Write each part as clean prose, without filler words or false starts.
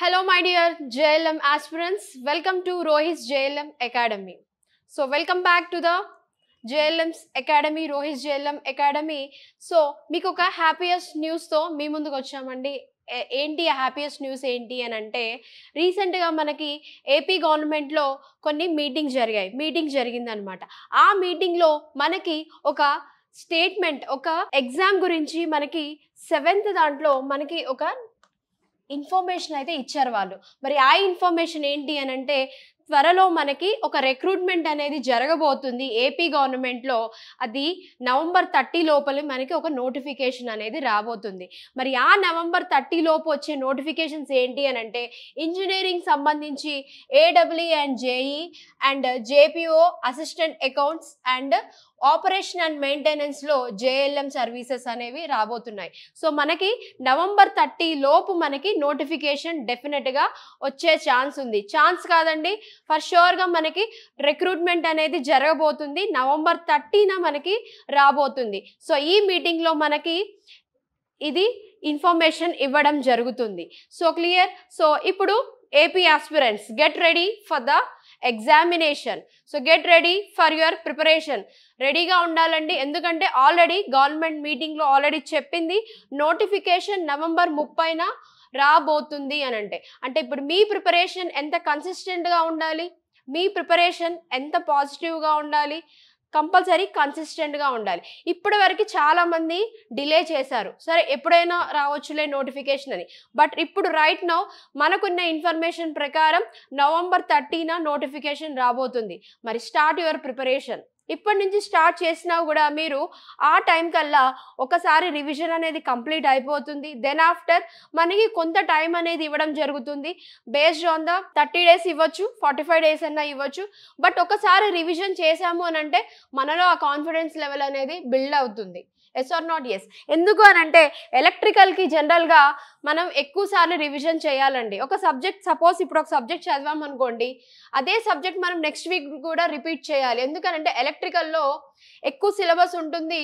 Hello, my dear JLM aspirants. Welcome to Rohit's JLM Academy. So, welcome back to the JLM's Academy, Rohit's JLM Academy. So, మీకు ఒక happiest న్యూస్తో మీ ముందుకు వచ్చామండి. ఏంటి ఆ happiest news ఏంటి అని అంటే, రీసెంట్గా మనకి ఏపీ గవర్నమెంట్లో కొన్ని మీటింగ్ జరిగిందనమాట. ఆ మీటింగ్లో మనకి ఒక స్టేట్మెంట్, ఒక ఎగ్జామ్ గురించి మనకి 7th దాంట్లో మనకి ఒక ఇన్ఫర్మేషన్ అయితే ఇచ్చారు వాళ్ళు. మరి ఆ ఇన్ఫర్మేషన్ ఏంటి అని అంటే, త్వరలో మనకి ఒక రిక్రూట్మెంట్ అనేది జరగబోతుంది ఏపీ గవర్నమెంట్లో. అది నవంబర్ 30 లోపల మనకి ఒక నోటిఫికేషన్ అనేది రాబోతుంది. మరి ఆ నవంబర్ 30 లోపు వచ్చే నోటిఫికేషన్స్ ఏంటి అని అంటే, ఇంజనీరింగ్ సంబంధించి AW and JE and JPO assistant accounts and operation and మెయింటెనెన్స్లో జేఎల్ఎం సర్వీసెస్ అనేవి రాబోతున్నాయి. సో మనకి నవంబర్ 30 లోపు మనకి నోటిఫికేషన్ డెఫినెట్గా వచ్చే ఛాన్స్ ఉంది. ఛాన్స్ కాదండి, ఫర్ షూర్గా మనకి రిక్రూట్మెంట్ అనేది జరగబోతుంది. నవంబర్ 30న మనకి రాబోతుంది. సో ఈ మీటింగ్లో మనకి ఇది ఇన్ఫర్మేషన్ ఇవ్వడం జరుగుతుంది. So clear. సో ఇప్పుడు AP aspirants get ready for the examination. So get ready for your preparation. రెడీగా ఉండాలండి, ఎందుకంటే ఆల్రెడీ గవర్నమెంట్ మీటింగ్లో ఆల్రెడీ చెప్పింది నోటిఫికేషన్ నవంబర్ 30న రాబోతుంది అని అంటే ఇప్పుడు మీ ప్రిపరేషన్ ఎంత కన్సిస్టెంట్గా ఉండాలి, మీ ప్రిపరేషన్ ఎంత పాజిటివ్గా ఉండాలి, కంపల్సరీ కన్సిస్టెంట్గా ఉండాలి. ఇప్పటి వరకు చాలామంది డిలే చేశారు, సరే ఎప్పుడైనా రావచ్చులే నోటిఫికేషన్ అని. బట్ ఇప్పుడు రైట్ నౌ మనకున్న ఇన్ఫర్మేషన్ ప్రకారం నవంబర్ 30న నోటిఫికేషన్ రాబోతుంది. మరి స్టార్ట్ యువర్ ప్రిపరేషన్. ఇప్పటి నుంచి స్టార్ట్ చేసినా కూడా మీరు ఆ టైం కల్లా ఒకసారి రివిజన్ అనేది కంప్లీట్ అయిపోతుంది. దెన్ ఆఫ్టర్ మనకి కొంత టైం అనేది ఇవ్వడం జరుగుతుంది. బేస్డ్ ఆన్ ద 30 days ఇవ్వచ్చు, 45 days అన్నా ఇవ్వచ్చు. బట్ ఒకసారి రివిజన్ చేసాము అని అంటే మనలో ఆ కాన్ఫిడెన్స్ లెవెల్ అనేది బిల్డ్ అవుతుంది. Yes or not? ఎస్. ఎందుకు అని అంటే ఎలక్ట్రికల్కి జనరల్గా మనం ఎక్కువ సార్లు రివిజన్ చేయాలండి. ఒక సబ్జెక్ట్ సపోజ్ ఇప్పుడు ఒక సబ్జెక్ట్ చదివామనుకోండి, అదే సబ్జెక్ట్ మనం నెక్స్ట్ వీక్ కూడా రిపీట్ చేయాలి. ఎందుకనంటే ఎలక్ట్రికల్లో ఎక్కువ సిలబస్ ఉంటుంది,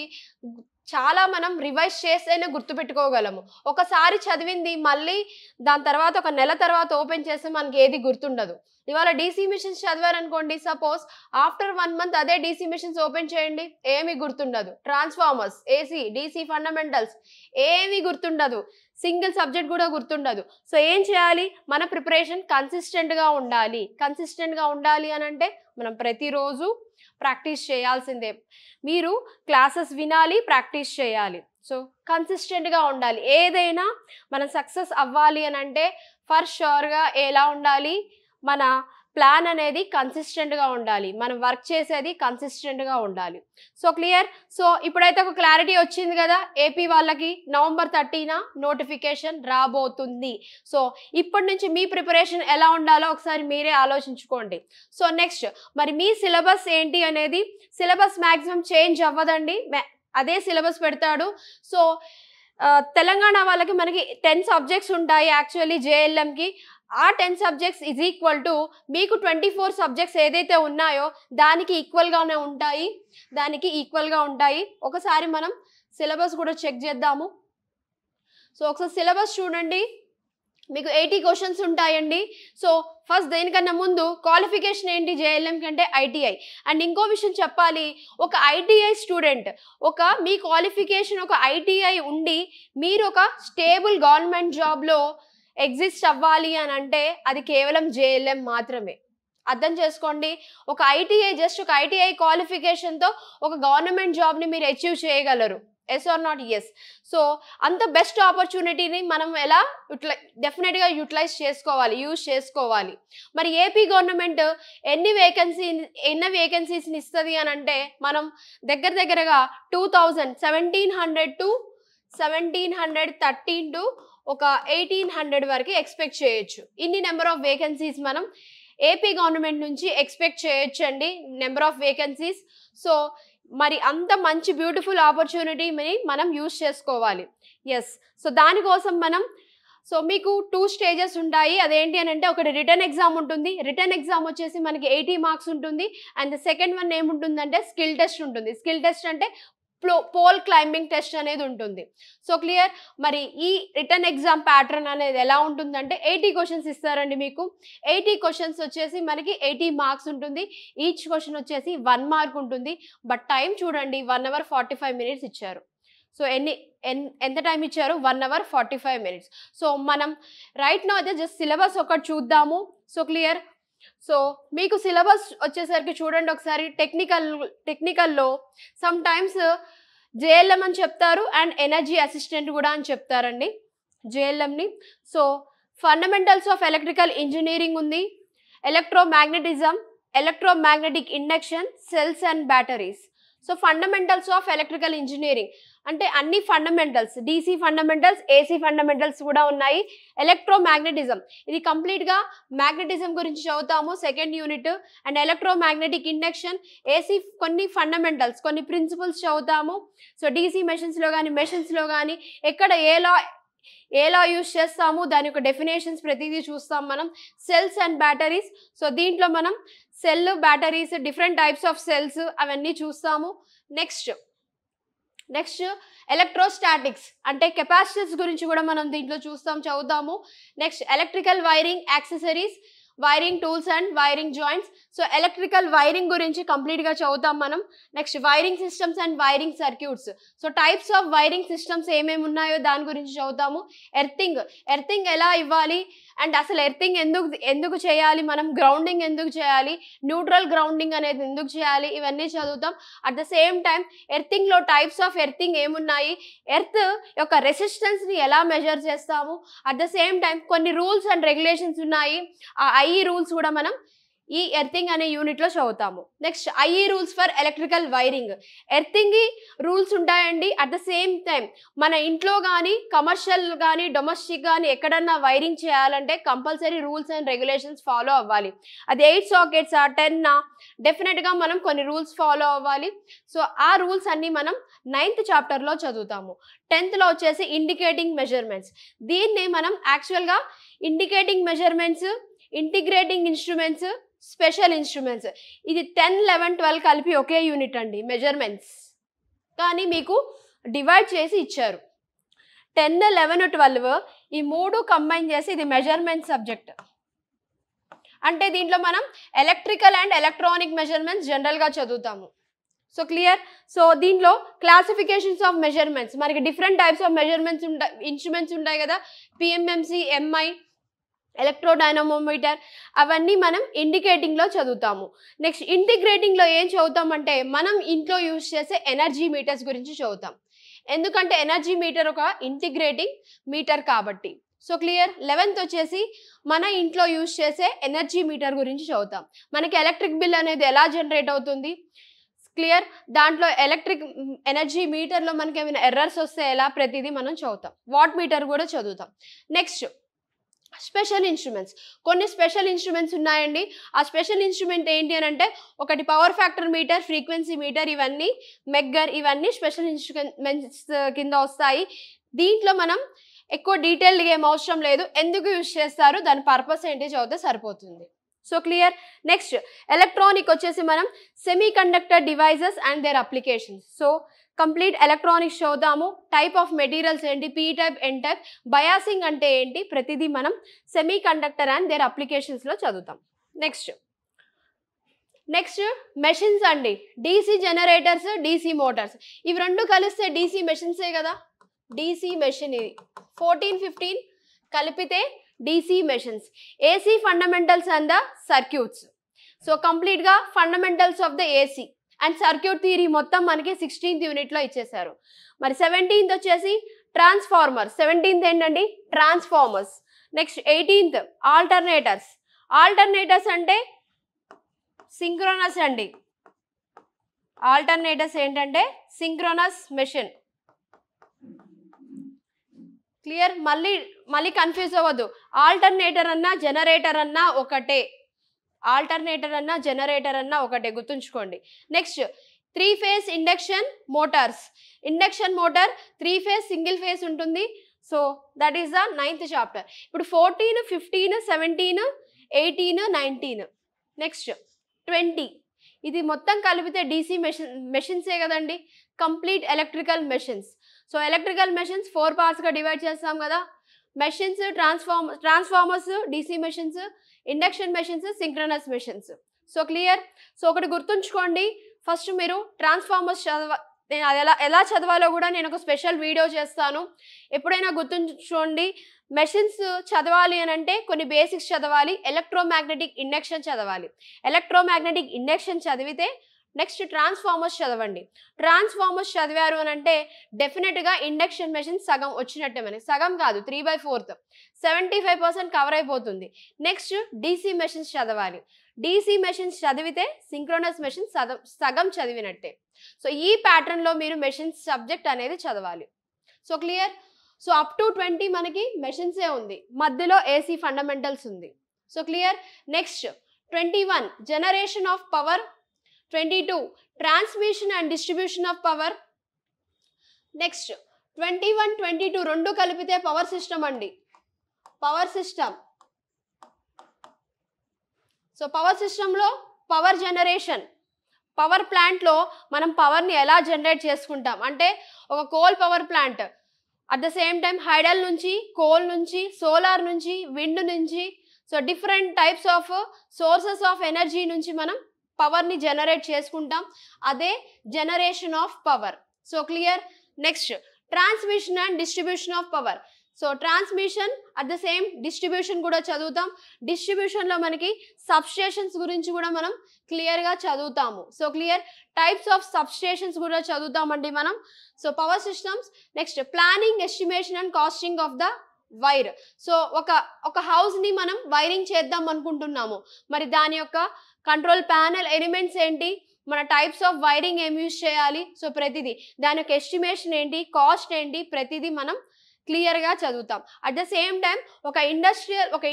చాలా మనం రివైజ్ చేస్తేనే గుర్తుపెట్టుకోగలము. ఒకసారి చదివింది మళ్ళీ దాని తర్వాత ఒక నెల తర్వాత ఓపెన్ చేస్తే మనకి ఏది గుర్తుండదు. ఇవాళ డీసీ మిషన్స్ చదివారనుకోండి, సపోజ్ ఆఫ్టర్ 1 month అదే డీసీ మిషన్స్ ఓపెన్ చేయండి, ఏమీ గుర్తుండదు. ట్రాన్స్ఫార్మర్స్, ఏసీ, డీసీ ఫండమెంటల్స్ ఏమీ గుర్తుండదు, సింగిల్ సబ్జెక్ట్ కూడా గుర్తుండదు. సో ఏం చేయాలి, మన ప్రిపరేషన్ కన్సిస్టెంట్గా ఉండాలి. కన్సిస్టెంట్గా ఉండాలి అని అంటే మనం ప్రతిరోజు ప్రాక్టీస్ చేయాల్సిందే. మీరు క్లాసెస్ వినాలి, ప్రాక్టీస్ చేయాలి. సో కన్సిస్టెంట్గా ఉండాలి. ఏదైనా మనం సక్సెస్ అవ్వాలి అని అంటే ఫర్ షూర్గా ఎలా ఉండాలి, మన ప్లాన్ అనేది కన్సిస్టెంట్గా ఉండాలి, మనం వర్క్ చేసేది కన్సిస్టెంట్గా ఉండాలి. So clear. సో ఇప్పుడైతే ఒక క్లారిటీ వచ్చింది కదా, ఏపీ వాళ్ళకి నవంబర్ 30న నోటిఫికేషన్ రాబోతుంది. సో ఇప్పటి నుంచి మీ ప్రిపరేషన్ ఎలా ఉండాలో ఒకసారి మీరే ఆలోచించుకోండి. సో నెక్స్ట్ మరి మీ సిలబస్ ఏంటి అనేది, సిలబస్ మ్యాక్సిమం చేంజ్ అవ్వదండి, అదే సిలబస్ పెడతాడు. సో తెలంగాణ వాళ్ళకి మనకి 10 subjects ఉంటాయి యాక్చువల్లీ జేఎల్ఎంకి. ఆ 10 subjects ఈజ్ ఈక్వల్ టు మీకు 24 subjects ఏదైతే ఉన్నాయో దానికి ఈక్వల్గానే ఉంటాయి. ఒకసారి మనం సిలబస్ కూడా చెక్ చేద్దాము. సో ఒకసారి సిలబస్ చూడండి, మీకు 80 questions ఉంటాయండి. సో ఫస్ట్ దేనికన్నా ముందు క్వాలిఫికేషన్ ఏంటి జేఎల్ఎం కంటే, ఐటీఐ. అండ్ ఇంకో విషయం చెప్పాలి, ఒక ఐటీఐ స్టూడెంట్, మీ క్వాలిఫికేషన్ ఒక ఐటీఐ ఉండి మీరు ఒక స్టేబుల్ గవర్నమెంట్ జాబ్లో ఎగ్జిస్ట్ అవ్వాలి అని అంటే అది కేవలం జేఎల్ఎం మాత్రమే. అర్థం చేసుకోండి. ఒక ఐటీఐ క్వాలిఫికేషన్తో ఒక గవర్నమెంట్ జాబ్ని మీరు అచీవ్ చేయగలరు. Yes or not? Yes. So అంత బెస్ట్ ఆపర్చునిటీని మనం ఎలా డెఫినెట్గా యూజ్ చేసుకోవాలి. మరి ఏపీ గవర్నమెంట్ ఎన్ని వేకెన్సీస్ని ఇస్తుంది అని అంటే మనం దగ్గరగా 1700 to 1713 to ఒక 1800 వరకు ఎక్స్పెక్ట్ చేయొచ్చు. ఇన్ని నెంబర్ ఆఫ్ వేకెన్సీస్ మనం ఏపీ గవర్నమెంట్ నుంచి ఎక్స్పెక్ట్ చేయొచ్చండి, నెంబర్ ఆఫ్ వేకెన్సీస్. సో మరి అంత మంచి బ్యూటిఫుల్ ఆపర్చునిటీని మనం యూజ్ చేసుకోవాలి. ఎస్. సో దానికోసం సో మీకు 2 stages ఉంటాయి. అదేంటి అని అంటే, ఒకటి రిటర్న్ ఎగ్జామ్ ఉంటుంది. రిటర్న్ ఎగ్జామ్ వచ్చేసి మనకి 80 marks ఉంటుంది. అండ్ సెకండ్ వన్ ఏముంటుందంటే స్కిల్ టెస్ట్ ఉంటుంది. స్కిల్ టెస్ట్ అంటే పోల్ క్లైంబింగ్ టెస్ట్ అనేది ఉంటుంది. So clear. మరి ఈ రిటర్న్ ఎగ్జామ్ ప్యాటర్న్ అనేది ఎలా ఉంటుందంటే 80 క్వశ్చన్స్ ఇస్తారండి మీకు. 80 క్వశ్చన్స్ వచ్చేసి మనకి 80 మార్క్స్ ఉంటుంది. ఈచ్ క్వశ్చన్ వచ్చేసి 1 మార్క్ ఉంటుంది. బట్ టైం చూడండి 1 అవర్ 45 మినిట్స్ ఇచ్చారు. సో ఎంత టైం ఇచ్చారు? 1 అవర్ 45 మినిట్స్. సో మనం రైట్ నౌ అయితే జస్ట్ సిలబస్ ఒకటి చూద్దాము. So clear. సో మీకు సిలబస్ వచ్చేసరికి చూడండి ఒకసారి. టెక్నికల్లో సమ్ టైమ్స్ జేఎల్ఎం అని చెప్తారు అండ్ ఎనర్జీ అసిస్టెంట్ కూడా అని చెప్తారండి జేఎల్ఎంని. So fundamentals of electrical engineering ఉంది, electromagnetism, electromagnetic induction, cells and batteries. So fundamentals of electrical engineering అంటే అన్ని fundamentals, DC fundamentals, AC fundamentals కూడా ఉన్నాయి. ఎలక్ట్రోమాగ్నెటిజం ఇది కంప్లీట్గా మ్యాగ్నెటిజం గురించి చదువుతాము second unit. And electromagnetic induction, AC కొన్ని ఫండమెంటల్స్, కొన్ని ప్రిన్సిపల్స్ చదువుతాము. సో డీసీ మెషిన్స్లో కానీ ఎక్కడ ఏ లా యూజ్ చేస్తాము దాని యొక్క డెఫినేషన్స్ ప్రతిదీ చూస్తాం మనం. Cells and batteries. సో దీంట్లో మనం cell, batteries, different types of cells అవన్నీ చూస్తాము. నెక్స్ట్ ఎలక్ట్రోస్టాటిక్స్ అంటే కెపాసిటర్స్ గురించి కూడా మనం దీంట్లో చదువుతాము. Next electrical wiring accessories, wiring tools and wiring joints. So electrical wiring గురించి కంప్లీట్గా చదువుతాం మనం. Next wiring systems and wiring circuits. So types of wiring systems ఏమేమి ఉన్నాయో దాని గురించి చదువుతాము. ఎర్తింగ్ ఎలా ఇవ్వాలి అండ్ అసలు ఎర్తింగ్ ఎందుకు చేయాలి, మనం గ్రౌండింగ్ ఎందుకు చేయాలి, న్యూట్రల్ గ్రౌండింగ్ అనేది ఎందుకు చేయాలి, ఇవన్నీ చదువుతాం. అట్ ద సేమ్ టైం ఎర్తింగ్లో టైప్స్ ఆఫ్ ఎర్తింగ్ ఏమున్నాయి, ఎర్త్ యొక్క రెసిస్టెన్స్ని ఎలా మెజర్ చేస్తాము. అట్ ద సేమ్ టైం కొన్ని రూల్స్ అండ్ రెగ్యులేషన్స్ ఉన్నాయి. ఆ ఐఈ రూల్స్ కూడా మనం ఈ ఎర్తింగ్ అనే యూనిట్లో చదువుతాము. Next IE rules for electrical wiring. Earthing rules ఉంటాయండి. అట్ ద సేమ్ టైం మన ఇంట్లో కానీ కమర్షియల్ కానీ డొమెస్టిక్ కానీ ఎక్కడన్నా వైరింగ్ చేయాలంటే compulsory rules and regulations follow అవ్వాలి. అది 8 సాకెట్స్ 10 డెఫినెట్గా మనం కొన్ని రూల్స్ ఫాలో అవ్వాలి. సో ఆ రూల్స్ అన్నీ మనం 9th చాప్టర్లో చదువుతాము. 10thలో వచ్చేసి ఇండికేటింగ్ మెజర్మెంట్స్. దీన్ని మనం యాక్చువల్గా indicating measurements, integrating instruments, special instruments, ఇది 10, 11, 12 కలిపి ఒకే యూనిట్ అండి మెజర్మెంట్స్. కానీ మీకు డివైడ్ చేసి ఇచ్చారు. 10, 11, 12 ఈ 3 కంబైన్ చేసి ఇది మెజర్మెంట్ సబ్జెక్ట్. అంటే దీంట్లో మనం ఎలక్ట్రికల్ అండ్ ఎలక్ట్రానిక్ మెజర్మెంట్స్ జనరల్గా చదువుతాము. So clear. సో దీంట్లో క్లాసిఫికేషన్స్ ఆఫ్ మెజర్మెంట్స్, మనకి different types of measurements instruments ఉంటాయి కదా, పిఎంఎంసి, ఎంఐ, ఎలక్ట్రోడైనమోమీటర్, అవన్నీ మనం ఇండికేటింగ్లో చదువుతాము. నెక్స్ట్ ఇంటిగ్రేటింగ్లో ఏం చదువుతామంటే మనం ఇంట్లో యూజ్ చేసే ఎనర్జీ మీటర్స్ గురించి చదువుతాం. ఎందుకంటే ఎనర్జీ మీటర్ ఒక ఇంటిగ్రేటింగ్ మీటర్ కాబట్టి. So clear. 11th వచ్చేసి మన ఇంట్లో యూజ్ చేసే ఎనర్జీ మీటర్ గురించి చదువుతాం. మనకి ఎలక్ట్రిక్ బిల్ అనేది ఎలా జనరేట్ అవుతుంది, క్లియర్. దాంట్లో ఎలక్ట్రిక్ ఎనర్జీ మీటర్లో మనకి ఏమైనా ఎర్రర్స్ వస్తే ఎలా, ప్రతిదీ మనం చదువుతాం. వాట్ మీటర్ కూడా చదువుతాం. Next special instruments. కొన్ని స్పెషల్ ఇన్స్ట్రుమెంట్స్ ఉన్నాయండి. ఆ స్పెషల్ ఇన్స్ట్రుమెంట్ ఏంటి అని అంటే ఒకటి power factor meter, frequency meter, ఇవన్నీ మెగ్గర్, ఇవన్నీ స్పెషల్ ఇన్స్ట్రుమెంట్స్ కింద వస్తాయి. దీంట్లో మనం ఎక్కువ డీటెయిల్గా ఏం అవసరం లేదు, ఎందుకు యూజ్ చేస్తారు, దాని పర్పస్ ఏంటి చదివితే సరిపోతుంది. So clear. నెక్స్ట్ ఎలక్ట్రానిక్ వచ్చేసి మనం semiconductor devices and their applications. So complete electronics చదువుతాము. టైప్ ఆఫ్ మెటీరియల్స్ ఏంటి, P type, N type, biasing అంటే ఏంటి, ప్రతిదీ మనం సెమీ కండక్టర్ అండ్ దేర్ అప్లికేషన్స్లో చదువుతాం. నెక్స్ట్ మెషిన్స్ అండి. డీసీ జనరేటర్స్, డీసీ మోటార్స్, ఇవి రెండు కలిస్తే డీసీ మెషిన్సే కదా. డీసీ మెషిన్ ఇది 14, 15 కలిపితే DC machines. AC fundamentals and the circuits. So కంప్లీట్గా fundamentals of the AC and circuit theory మొత్తం మనకి 16th యూనిట్లో ఇచ్చేసారు. మరి 17th వచ్చేసి ట్రాన్స్ఫార్మర్స్. 17th ఏంటండి, transformers. Next 18th alternators. Alternators అంటే సింక్రోనస్ అండి. ఆల్టర్నేటర్స్ ఏంటంటే సింక్రోనస్ మెషిన్. క్లియర్. మళ్ళీ కన్ఫ్యూజ్ అవ్వద్దు. ఆల్టర్నేటర్ అన్నా జనరేటర్ అన్నా ఒకటే. ఆల్టర్నేటర్ అన్నా జనరేటర్ అన్నా ఒకటే, గుర్తుంచుకోండి. Next 3 phase induction motors. Induction motor 3 phase single phase ఉంటుంది. So that is the 9th chapter. ఇప్పుడు 14, 15, 17, 18, 19, నెక్స్ట్ 20 ఇది మొత్తం కలిపితే డీసీ మెషిన్సే కదండి. Complete electrical machines. So electrical machines 4 పార్ట్స్గా డివైడ్ చేస్తాం కదా. Machines, transformers, DC machines, induction machines, synchronous machines. So clear. So ఒకటి గుర్తుంచుకోండి, ఫస్ట్ మీరు ట్రాన్స్ఫార్మర్స్ నేను అది ఎలా చదవాలో కూడా నేను ఒక స్పెషల్ వీడియో చేస్తాను. ఎప్పుడైనా గుర్తుంచుకోండి, మెషిన్స్ చదవాలి అని అంటే కొన్ని బేసిక్స్ చదవాలి. ఎలక్ట్రోమాగ్నెటిక్ ఇండక్షన్ చదవాలి. ఎలక్ట్రోమాగ్నెటిక్ ఇండక్షన్ చదివితే నెక్స్ట్ ట్రాన్స్ఫార్మర్స్ చదవండి. ట్రాన్స్ఫార్మర్స్ చదివారు అని అంటే డెఫినెట్గా ఇండక్షన్ మెషిన్ సగం వచ్చినట్టే, మనకి సగం కాదు 3/4 75% కవర్ అయిపోతుంది. నెక్స్ట్ డీసీ మెషిన్స్ చదవాలి. డీసీ మెషిన్స్ చదివితే సింక్రోనస్ మెషిన్ సగం చదివినట్టే. సో ఈ ప్యాటర్న్లో మీరు మెషిన్స్ సబ్జెక్ట్ అనేది చదవాలి. So clear. So up to 20 మనకి మెషిన్సే ఉంది, మధ్యలో ఏసీ ఫండమెంటల్స్ ఉంది. So clear. Next 21 generation of power, 22 transmission and distribution of power. Next 21, 22 రెండు కలిపితే పవర్ సిస్టమ్ అండి, పవర్ సిస్టమ్. సో పవర్ సిస్టంలో పవర్ జనరేషన్, పవర్ ప్లాంట్లో మనం పవర్ని ఎలా జనరేట్ చేసుకుంటాం అంటే ఒక coal power plant, at the same time hydel నుంచి, కోల్ నుంచి, సోలార్ నుంచి, విండ్ నుంచి, so different types of sources of energy నుంచి మనం పవర్ని జనరేట్ చేసుకుంటాం. అదే generation of power. So clear. Next transmission and distribution of power. So transmission at the same distribution కూడా చదువుతాం. డిస్ట్రిబ్యూషన్లో మనకి సబ్స్టేషన్స్ గురించి కూడా మనం క్లియర్గా చదువుతాము. So clear. Types of substations కూడా చదువుతామండి మనం. So power systems. Next planning, estimation and costing of the wire. So ఒక హౌస్ని మనం వైరింగ్ చేద్దాం అనుకుంటున్నాము, మరి దాని యొక్క కంట్రోల్ ప్యానెల్ ఎలిమెంట్స్ ఏంటి, మన టైప్స్ ఆఫ్ వైరింగ్ ఏం యూజ్ చేయాలి, సో ప్రతిదీ దాని యొక్క ఎస్టిమేషన్ ఏంటి, కాస్ట్ ఏంటి, ప్రతిదీ మనం క్లియర్గా చదువుతాం. అట్ ద సేమ్ టైం ఒక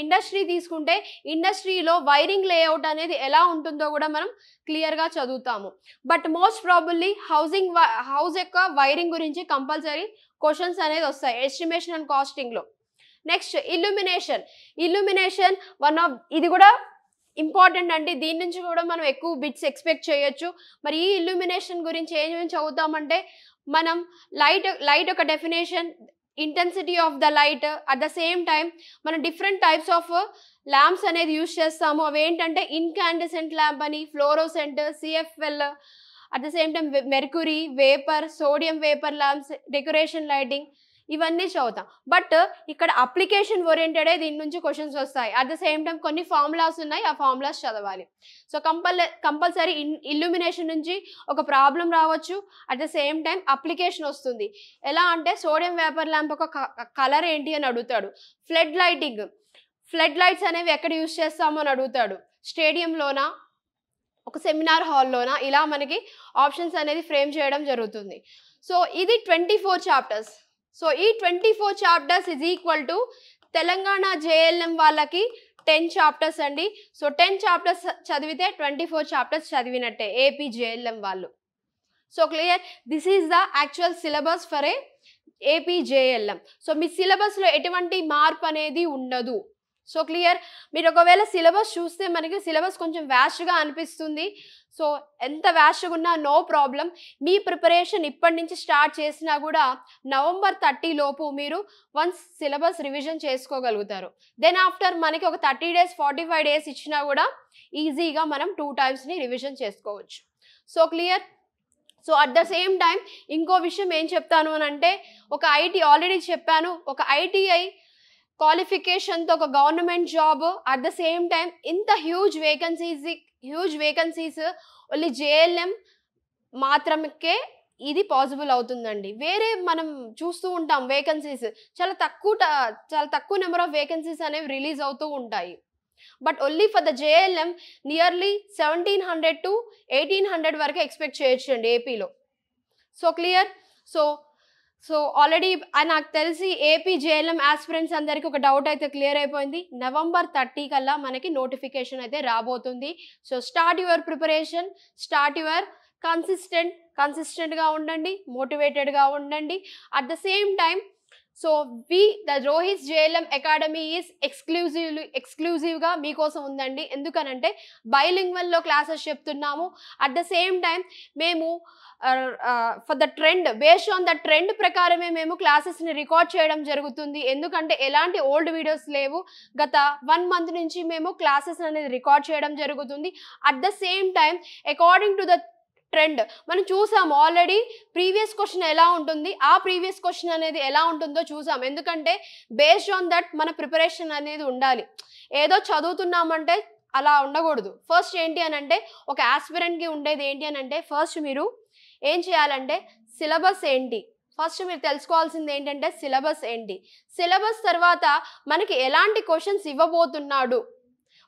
ఇండస్ట్రీ తీసుకుంటే ఇండస్ట్రీలో వైరింగ్ లేఅవుట్ అనేది ఎలా ఉంటుందో కూడా మనం క్లియర్గా చదువుతాము. బట్ మోస్ట్ ప్రాబబ్లీ హౌస్ యొక్క వైరింగ్ గురించి కంపల్సరీ క్వశ్చన్స్ అనేది వస్తాయి ఎస్టిమేషన్ అండ్ కాస్టింగ్లో. నెక్స్ట్ ఇల్యూమినేషన్ ఇది కూడా ఇంపార్టెంట్ అండి, దీని నుంచి కూడా మనం ఎక్కువ బిట్స్ ఎక్స్పెక్ట్ చేయొచ్చు. మరి ఈ ఇల్యూమినేషన్ గురించి ఏం చదువుతామంటే మనం లైట్ ఒక definition, intensity of the light, at the same time మనం డిఫరెంట్ టైప్స్ ఆఫ్ ల్యాంప్స్ అనేది యూజ్ చేస్తాము. అవి ఏంటంటే ఇన్కాండెసెంట్ ల్యాంప్ అని, fluorescent, CFL, at the same time mercury, vapour, sodium vapour lamps, decoration lighting, ఇవన్నీ చదువుతాం. బట్ ఇక్కడ అప్లికేషన్ ఓరియంటెడే దీని నుంచి క్వశ్చన్స్ వస్తాయి. అట్ ద సేమ్ టైం కొన్ని ఫార్ములాస్ ఉన్నాయి, ఆ ఫార్ములాస్ చదవాలి. సో కంపల్సరీ ఇల్యూమినేషన్ నుంచి ఒక ప్రాబ్లం రావచ్చు, at the same time application వస్తుంది. ఎలా అంటే సోడియం వేపర్ ల్యాంప్ ఒక కలర్ ఏంటి అని అడుగుతాడు. ఫ్లడ్ లైట్స్ అనేవి ఎక్కడ యూజ్ చేస్తామో అని అడుగుతాడు. స్టేడియంలోనా, ఒక సెమినార్ హాల్లోనా, ఇలా మనకి ఆప్షన్స్ అనేది ఫ్రేమ్ చేయడం జరుగుతుంది. సో ఇది 24 చాప్టర్స్. సో ఈ 24 chapters is equal to Telangana JLM వాళ్ళకి 10 చాప్టర్స్ అండి. సో 10 చాప్టర్స్ చదివితే 24 చాప్టర్స్ చదివినట్టే ఏపీ జేఎల్ఎం వాళ్ళు. So clear. This is the actual syllabus for AP JLM. So మీ సిలబస్లో ఎటువంటి మార్పు అనేది ఉండదు. So clear. మీరు ఒకవేళ సిలబస్ చూస్తే మనకి సిలబస్ కొంచెం వ్యాస్ట్గా అనిపిస్తుంది. సో ఎంత వ్యాస్ట్గా ఉన్నా నో ప్రాబ్లం, మీ ప్రిపరేషన్ ఇప్పటి నుంచి స్టార్ట్ చేసినా కూడా November 30 లోపు మీరు వన్స్ సిలబస్ రివిజన్ చేసుకోగలుగుతారు. దెన్ ఆఫ్టర్ మనకి ఒక 30 days 45 days ఇచ్చినా కూడా ఈజీగా మనం 2 times రివిజన్ చేసుకోవచ్చు. So clear. So at the same time ఇంకో విషయం ఏం చెప్తాను అని అంటే, ఒక ఐటీ ఆల్రెడీ చెప్పాను, ఒక ఐటీఐ క్వాలిఫికేషన్తో ఒక government job, at the same time ఇంత హ్యూజ్ వేకెన్సీస్ ఓన్లీ జేఎల్ఎం మాత్రమే ఇది పాసిబుల్ అవుతుందండి. వేరే మనం చూస్తూ ఉంటాం వేకెన్సీస్ చాలా తక్కువ నెంబర్ ఆఫ్ వేకెన్సీస్ అనేవి రిలీజ్ అవుతూ ఉంటాయి. But only for the JLM nearly 1700 to 1800 వరకు ఎక్స్పెక్ట్ చేయొచ్చు అండి ఏపీలో. So clear. సో ఆల్రెడీ నాకు తెలిసి ఏపీ జేఎల్ఎం ఆస్పిరెంట్స్ అందరికీ ఒక డౌట్ అయితే క్లియర్ అయిపోయింది. November 30 కల్లా మనకి నోటిఫికేషన్ అయితే రాబోతుంది. So start your preparation, start your కన్సిస్టెంట్గా ఉండండి, మోటివేటెడ్గా ఉండండి. At the same time so the Rohit JLM academy is ఎక్స్క్లూజివ్గా మీకోసం ఉందండి. ఎందుకనంటే బైలింగ్వల్లో క్లాసెస్ చెప్తున్నాము. అట్ ద సేమ్ టైం మేము for the trend, based on the trend ప్రకారమే మేము క్లాసెస్ని రికార్డ్ చేయడం జరుగుతుంది. ఎందుకంటే ఎలాంటి ఓల్డ్ వీడియోస్ లేవు. గత 1 month నుంచి మేము క్లాసెస్ అనేది రికార్డ్ చేయడం జరుగుతుంది. At the same time according to the trend మనం చూసాం ఆల్రెడీ. ప్రీవియస్ క్వశ్చన్ ఎలా ఉంటుంది, ఆ ప్రీవియస్ క్వశ్చన్ అనేది ఎలా ఉంటుందో చూసాం. ఎందుకంటే బేస్డ్ ఆన్ దట్ మన ప్రిపరేషన్ అనేది ఉండాలి. ఏదో చదువుతున్నామంటే అలా ఉండకూడదు. ఫస్ట్ ఏంటి అని అంటే ఒక ఆస్పిరెంట్కి ఉండేది ఏంటి అని అంటే ఫస్ట్ మీరు ఏం చేయాలంటే సిలబస్ ఏంటి, ఫస్ట్ మీరు తెలుసుకోవాల్సింది ఏంటంటే సిలబస్ ఏంటి. సిలబస్ తర్వాత మనకి ఎలాంటి క్వశ్చన్స్ ఇవ్వబోతున్నాడు.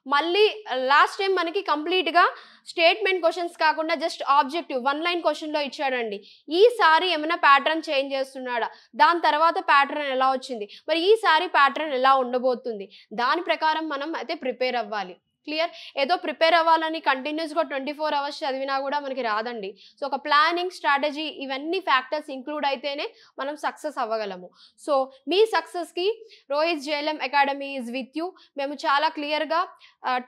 మళ్ళీ లాస్ట్ టైం మనకి కంప్లీట్గా స్టేట్మెంట్ క్వశ్చన్స్ కాకుండా జస్ట్ ఆబ్జెక్టివ్ 1 line క్వశ్చన్లో ఇచ్చాడండి. ఈసారి ఏమైనా ప్యాటర్న్ చేంజ్ చేస్తున్నాడా, దాని తర్వాత ప్యాటర్న్ ఎలా వచ్చింది, మరి ఈసారి ప్యాటర్న్ ఎలా ఉండబోతుంది, దాని ప్రకారం మనం అయితే ప్రిపేర్ అవ్వాలి. క్లియర్? ఏదో ప్రిపేర్ అవ్వాలని కంటిన్యూస్గా 24 hours చదివినా కూడా మనకి రాదండి. సో ఒక ప్లానింగ్, స్ట్రాటజీ, ఇవన్నీ ఫ్యాక్టర్స్ ఇంక్లూడ్ అయితేనే మనం సక్సెస్ అవ్వగలము. సో మీ సక్సెస్కి Rohit JLM academy is with you. మేము చాలా క్లియర్గా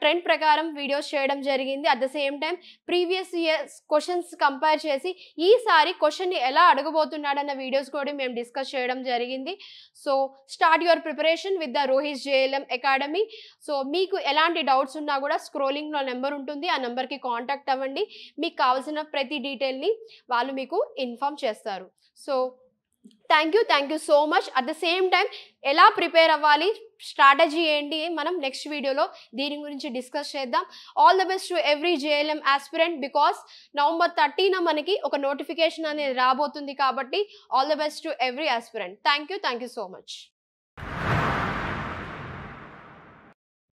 ట్రెండ్ ప్రకారం వీడియోస్ చేయడం జరిగింది. At the same time previous years questions compare చేసి ఈసారి క్వశ్చన్ని ఎలా అడగబోతున్నాడన్న వీడియోస్ కూడా మేము డిస్కస్ చేయడం జరిగింది. So start your preparation with the Rohit JLM academy. So మీకు ఎలాంటి డౌట్స్ ఉన్నా కూడా స్క్రోలింగ్లో నెంబర్ ఉంటుంది, ఆ నెంబర్కి కాంటాక్ట్ అవ్వండి. మీకు కావాల్సిన ప్రతి డీటెయిల్ని వాళ్ళు మీకు ఇన్ఫామ్ చేస్తారు. So thank you so much. At the same time ఎలా ప్రిపేర్ అవ్వాలి, స్ట్రాటజీ ఏంటి, మనం నెక్స్ట్ వీడియోలో దీని గురించి డిస్కస్ చేద్దాం. All the best to every JLM aspirant. Because November 30న మనకి ఒక నోటిఫికేషన్ అనేది రాబోతుంది కాబట్టి all the best to every aspirant. Thank you so much.